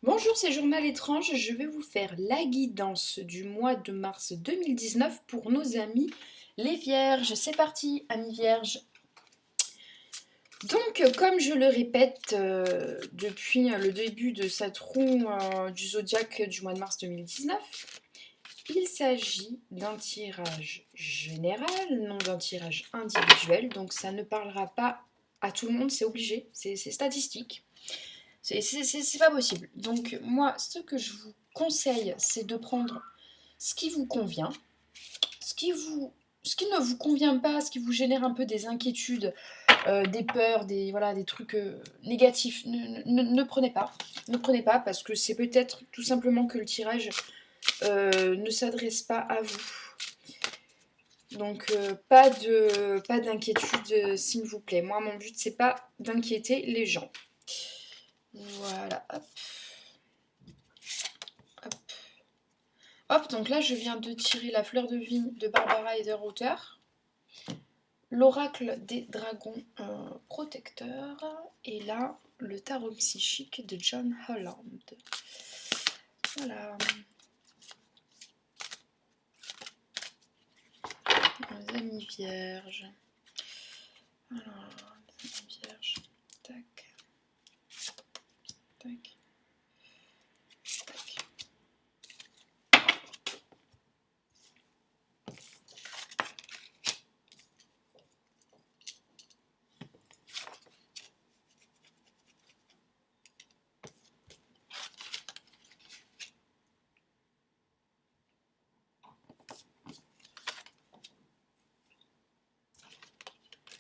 Bonjour, c'est Journal étrange. Je vais vous faire la guidance du mois de mars 2019 pour nos amis les vierges. C'est parti, amis vierges. Donc, comme je le répète depuis le début de cette roue du zodiaque du mois de mars 2019, il s'agit d'un tirage général, non d'un tirage individuel. Donc, ça ne parlera pas à tout le monde, c'est obligé, c'est statistique. C'est pas possible. Donc moi, ce que je vous conseille, c'est de prendre ce qui vous convient, ce qui, vous, ce qui ne vous convient pas, ce qui vous génère un peu des inquiétudes, des peurs, voilà, des trucs négatifs. Ne prenez pas. Ne prenez pas parce que c'est peut-être tout simplement que le tirage ne s'adresse pas à vous. Donc pas d'inquiétude s'il vous plaît. Moi mon but c'est pas d'inquiéter les gens. Voilà, hop. Hop, donc là, je viens de tirer la fleur de vie de Barbara Ederhotter, l'oracle des dragons protecteurs, et là, le tarot psychique de John Holland. Voilà. Les amis vierges. Alors, les amis vierges. Tac. Tac. Tac.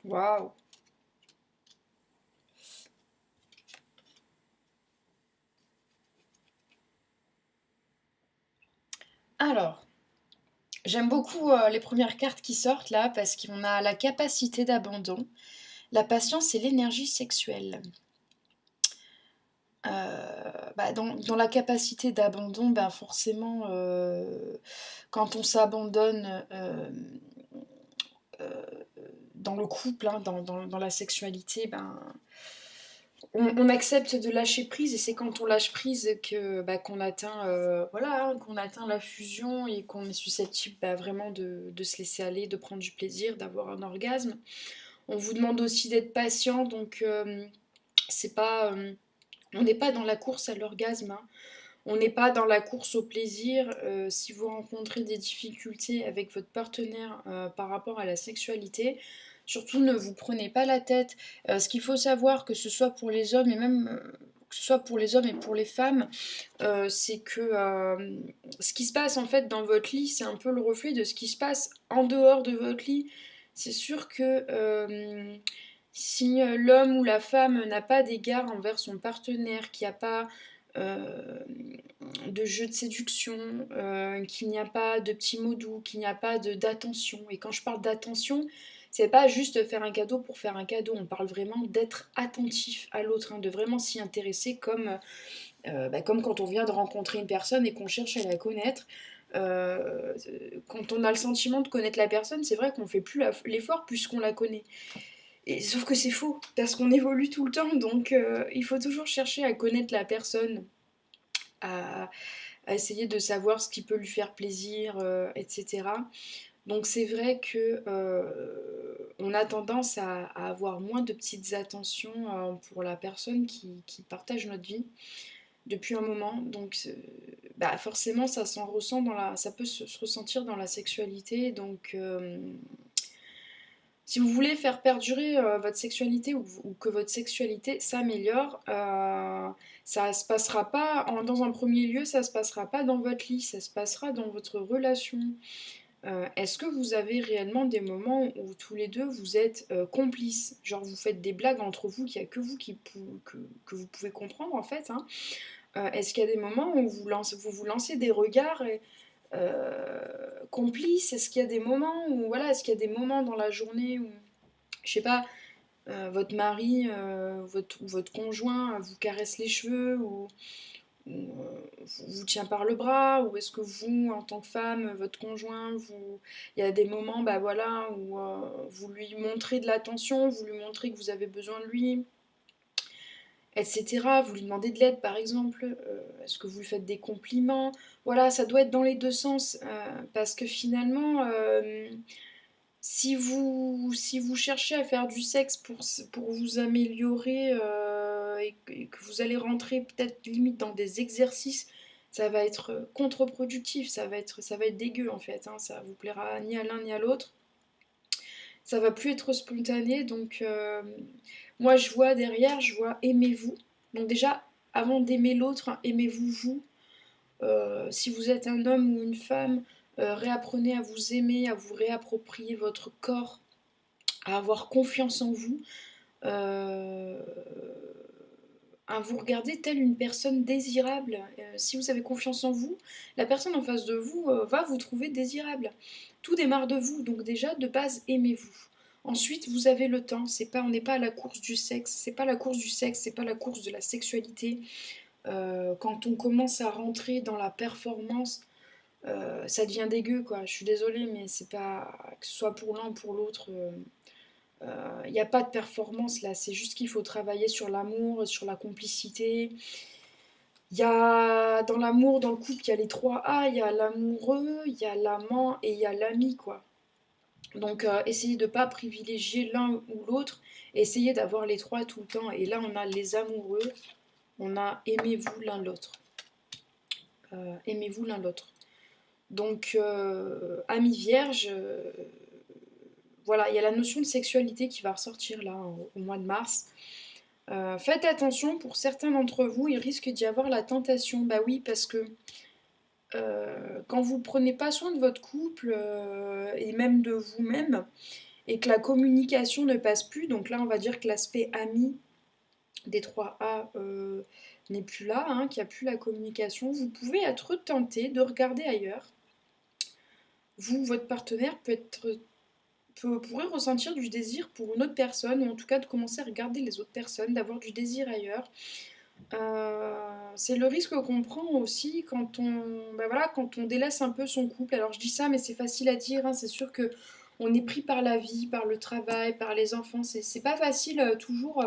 Waouh. Alors, j'aime beaucoup les premières cartes qui sortent là parce qu'on a la capacité d'abandon, la patience et l'énergie sexuelle. Dans la capacité d'abandon, forcément, quand on s'abandonne euh, dans le couple, hein, dans la sexualité, on accepte de lâcher prise et c'est quand on lâche prise qu'on atteint, voilà, hein, qu'on atteint la fusion et qu'on est susceptible vraiment de se laisser aller, de prendre du plaisir, d'avoir un orgasme. On vous demande aussi d'être patient, donc c'est pas, on n'est pas dans la course à l'orgasme, hein. On n'est pas dans la course au plaisir. Si vous rencontrez des difficultés avec votre partenaire par rapport à la sexualité, surtout ne vous prenez pas la tête. Ce qu'il faut savoir, que ce soit pour les hommes et même que ce soit pour les hommes et pour les femmes, c'est que ce qui se passe en fait dans votre lit, c'est un peu le reflet de ce qui se passe en dehors de votre lit. C'est sûr que si l'homme ou la femme n'a pas d'égard envers son partenaire, qu'il n'y a pas euh, de jeu de séduction, qu'il n'y a pas de petits mots doux, qu'il n'y a pas d'attention. Et quand je parle d'attention, c'est pas juste faire un cadeau pour faire un cadeau, on parle vraiment d'être attentif à l'autre, hein, de vraiment s'y intéresser comme quand on vient de rencontrer une personne et qu'on cherche à la connaître. Quand on a le sentiment de connaître la personne, c'est vrai qu'on fait plus l'effort puisqu'on la connaît. Et, sauf que c'est faux, parce qu'on évolue tout le temps, donc il faut toujours chercher à connaître la personne, à, à essayer de savoir ce qui peut lui faire plaisir, etc. Donc c'est vrai que on a tendance à avoir moins de petites attentions pour la personne qui partage notre vie depuis un moment. Donc forcément ça s'en ressent ça peut se ressentir dans la sexualité. Donc si vous voulez faire perdurer votre sexualité ou que votre sexualité s'améliore, ça se passera pas, dans un premier lieu, ça se passera pas dans votre lit, ça se passera dans votre relation. Est-ce que vous avez réellement des moments où tous les deux vous êtes complices? Genre vous faites des blagues entre vous qu'il n'y a que vous que vous pouvez comprendre en fait, hein. Est-ce qu'il y a des moments où vous lancez des regards complices? Est-ce qu'il y a des moments où voilà, est-ce qu'il y a des moments dans la journée où je sais pas, votre mari ou votre conjoint vous caresse les cheveux ou vous tient par le bras, ou est-ce que vous, en tant que femme, votre conjoint, il y a des moments voilà, où vous lui montrez de l'attention, vous lui montrez que vous avez besoin de lui. etc. Vous lui demandez de l'aide par exemple, est-ce que vous lui faites des compliments? Voilà, ça doit être dans les deux sens, parce que finalement, si vous cherchez à faire du sexe pour vous améliorer et que vous allez rentrer peut-être limite dans des exercices, ça va être contre-productif, ça va être dégueu en fait, hein, ça vous plaira ni à l'un ni à l'autre. Ça va plus être spontané, donc moi je vois derrière, je vois aimez-vous. Donc déjà, avant d'aimer l'autre, hein, aimez-vous vous. Si vous êtes un homme ou une femme, réapprenez à vous aimer, à vous réapproprier votre corps, à avoir confiance en vous, euh, à vous regarder telle une personne désirable. Si vous avez confiance en vous, la personne en face de vous va vous trouver désirable. Tout démarre de vous, donc déjà de base aimez-vous. Ensuite, vous avez le temps. On n'est pas à la course du sexe. C'est pas la course du sexe. C'est pas la course de la sexualité. Quand on commence à rentrer dans la performance, ça devient dégueu, quoi. Je suis désolée, mais c'est pas que ce soit pour l'un ou pour l'autre. Il n'y a pas de performance là, c'est juste qu'il faut travailler sur l'amour, sur la complicité. Il y a dans l'amour, dans le couple, il y a les trois A, il y a l'amoureux, il y a l'amant et il y a l'ami, quoi. Donc essayez de ne pas privilégier l'un ou l'autre, essayez d'avoir les trois tout le temps. Et là, on a les amoureux, on a aimez-vous l'un l'autre. Aimez-vous l'un l'autre. Donc, amis vierges, voilà, il y a la notion de sexualité qui va ressortir là au mois de mars. Faites attention, pour certains d'entre vous, il risque d'y avoir la tentation. Bah oui, parce que quand vous prenez pas soin de votre couple et même de vous-même, et que la communication ne passe plus, donc là on va dire que l'aspect ami des 3A n'est plus là, hein, qu'il n'y a plus la communication, vous pouvez être tenté de regarder ailleurs. Vous, votre partenaire pourrait ressentir du désir pour une autre personne, ou en tout cas de commencer à regarder les autres personnes, d'avoir du désir ailleurs. C'est le risque qu'on prend aussi quand on délaisse un peu son couple. Alors je dis ça, mais c'est facile à dire, hein. C'est sûr que on est pris par la vie, par le travail, par les enfants. C'est pas facile toujours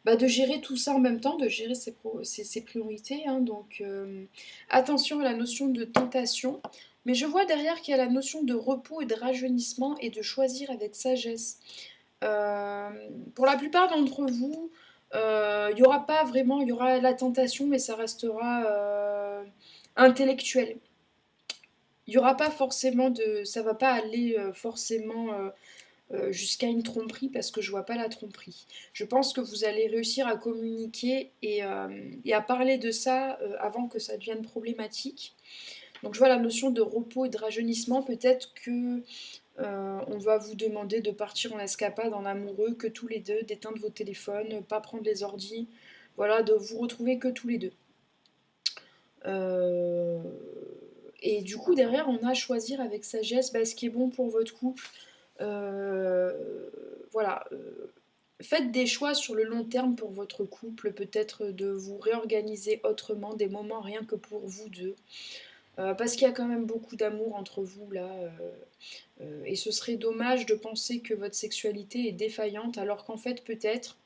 de gérer tout ça en même temps, de gérer ses priorités, hein. Donc attention à la notion de tentation. Mais je vois derrière qu'il y a la notion de repos et de rajeunissement et de choisir avec sagesse. Euh, pour la plupart d'entre vous, il y aura pas vraiment, il y aura la tentation, mais ça restera intellectuel. Il y aura pas forcément ça va pas aller forcément jusqu'à une tromperie parce que je vois pas la tromperie. Je pense que vous allez réussir à communiquer et à parler de ça avant que ça devienne problématique. Donc je vois la notion de repos et de rajeunissement. Peut-être que on va vous demander de partir en escapade en amoureux, que tous les deux, d'éteindre vos téléphones, pas prendre les ordis, voilà, de vous retrouver que tous les deux. Euh, et du coup, derrière, on a à choisir avec sagesse ce qui est bon pour votre couple. Euh, voilà. Faites des choix sur le long terme pour votre couple, peut-être de vous réorganiser autrement, des moments rien que pour vous deux. Parce qu'il y a quand même beaucoup d'amour entre vous là. Et ce serait dommage de penser que votre sexualité est défaillante alors qu'en fait peut-être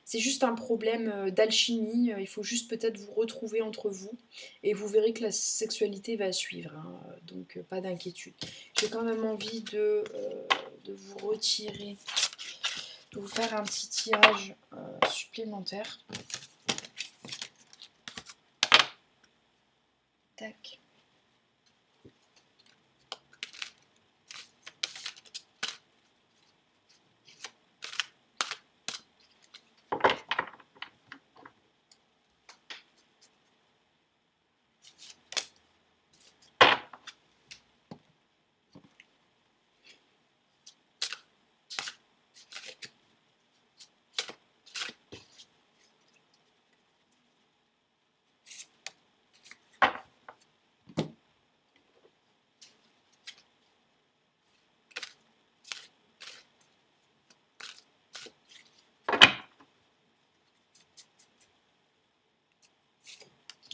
c'est juste un problème d'alchimie, il faut juste peut-être vous retrouver entre vous et vous verrez que la sexualité va suivre, hein. Donc pas d'inquiétude. J'ai quand même envie de vous retirer, de vous faire un petit tirage supplémentaire. Tac.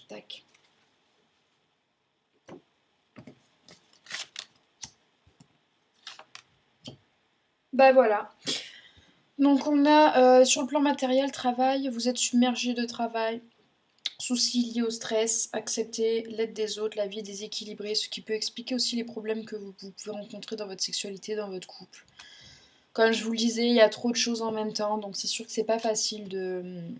Tac. Bah voilà. Donc on a sur le plan matériel, travail, vous êtes submergé de travail, soucis liés au stress, accepter l'aide des autres, la vie est déséquilibrée, ce qui peut expliquer aussi les problèmes que vous pouvez rencontrer dans votre sexualité, dans votre couple. Comme je vous le disais, il y a trop de choses en même temps, donc c'est sûr que c'est pas facile de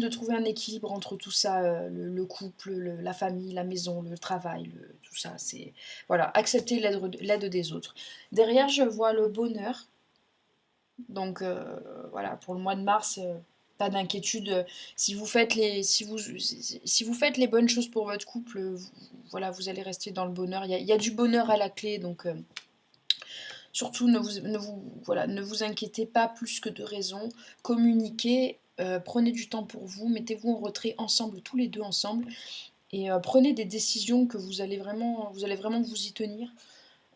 trouver un équilibre entre tout ça, le couple, la famille, la maison, le travail, tout ça. C'est voilà, accepter l'aide des autres. Derrière, je vois le bonheur. Donc voilà, pour le mois de mars, pas d'inquiétude. Si vous faites les bonnes choses pour votre couple, voilà, vous allez rester dans le bonheur. Il y a du bonheur à la clé, donc surtout voilà, ne vous inquiétez pas plus que de raison. Communiquez, prenez du temps pour vous, mettez-vous en retrait ensemble, tous les deux ensemble, et prenez des décisions que vous allez vraiment vous y tenir.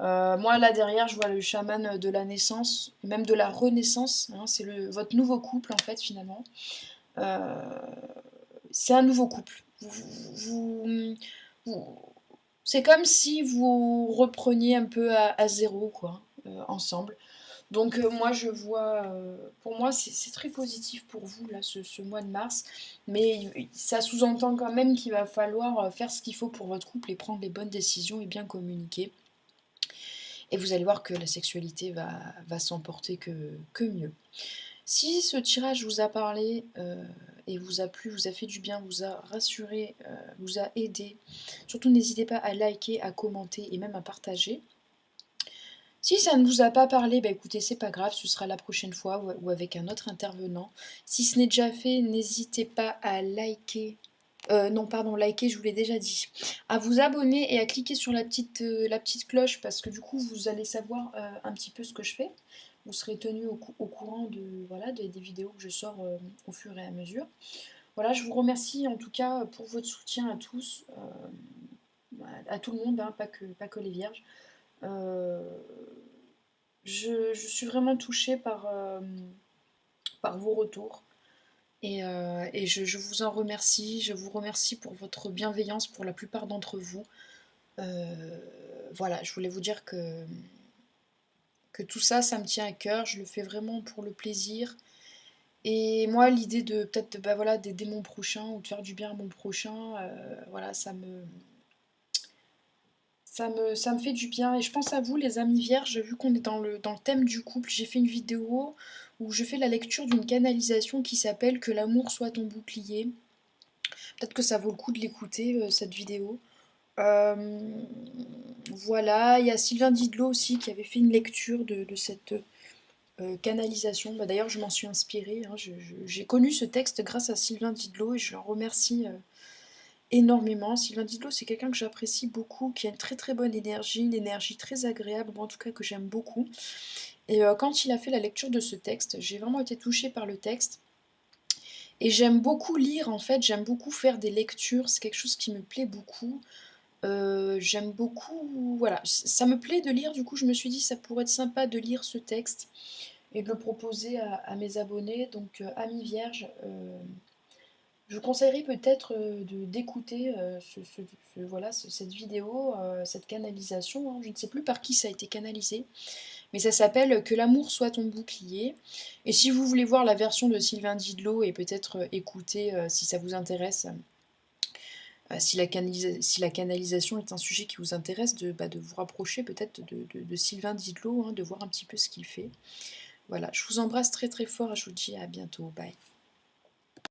Moi là derrière je vois le chaman de la naissance, et même de la renaissance, hein, c'est votre nouveau couple en fait finalement. Euh, c'est un nouveau couple. Vous- c'est comme si vous repreniez un peu à zéro quoi, ensemble. Donc moi je vois, pour moi c'est très positif pour vous là ce mois de mars, mais ça sous-entend quand même qu'il va falloir faire ce qu'il faut pour votre couple et prendre les bonnes décisions et bien communiquer. Et vous allez voir que la sexualité va s'emporter que mieux. Si ce tirage vous a parlé et vous a plu, vous a fait du bien, vous a rassuré, vous a aidé, surtout n'hésitez pas à liker, à commenter et même à partager. Si ça ne vous a pas parlé, bah écoutez, c'est pas grave, ce sera la prochaine fois ou avec un autre intervenant. Si ce n'est déjà fait, n'hésitez pas à liker. Non, pardon, liker, je vous l'ai déjà dit. À vous abonner et à cliquer sur la petite cloche parce que du coup, vous allez savoir un petit peu ce que je fais. Vous serez tenu au courant voilà, des vidéos que je sors au fur et à mesure. Voilà, je vous remercie en tout cas pour votre soutien à tous, à tout le monde, hein, pas que les vierges. Euh, je suis vraiment touchée par vos retours et je vous en remercie. Je vous remercie pour votre bienveillance pour la plupart d'entre vous. Euh, voilà, je voulais vous dire que tout ça, ça me tient à cœur. Je le fais vraiment pour le plaisir. Et moi, l'idée de peut-être bah, voilà, d'aider mon prochain ou de faire du bien à mon prochain, voilà, ça me fait du bien et je pense à vous les amis vierges, vu qu'on est dans le thème du couple, j'ai fait une vidéo où je fais la lecture d'une canalisation qui s'appelle Que l'amour soit ton bouclier. Peut-être que ça vaut le coup de l'écouter, cette vidéo. Euh, voilà, il y a Sylvain Didlot aussi qui avait fait une lecture de cette canalisation. Bah, d'ailleurs, je m'en suis inspirée, hein. J'ai connu ce texte grâce à Sylvain Didlot et je l'en remercie énormément. Sylvain Didlot, c'est quelqu'un que j'apprécie beaucoup, qui a une très très bonne énergie, une énergie très agréable, ou en tout cas que j'aime beaucoup. Et quand il a fait la lecture de ce texte, j'ai vraiment été touchée par le texte. Et j'aime beaucoup lire en fait, j'aime beaucoup faire des lectures, c'est quelque chose qui me plaît beaucoup. J'aime beaucoup, voilà, ça me plaît de lire, du coup je me suis dit ça pourrait être sympa de lire ce texte et de le proposer à mes abonnés, donc amis vierges. Je vous conseillerais peut-être d'écouter voilà, cette vidéo, cette canalisation, hein. Je ne sais plus par qui ça a été canalisé, mais ça s'appelle Que l'amour soit ton bouclier. Et si vous voulez voir la version de Sylvain Didlot et peut-être écouter si ça vous intéresse, si la canalisation est un sujet qui vous intéresse, de vous rapprocher peut-être de Sylvain Didlot, hein, de voir un petit peu ce qu'il fait. Voilà, je vous embrasse très très fort et je vous dis à bientôt. Bye.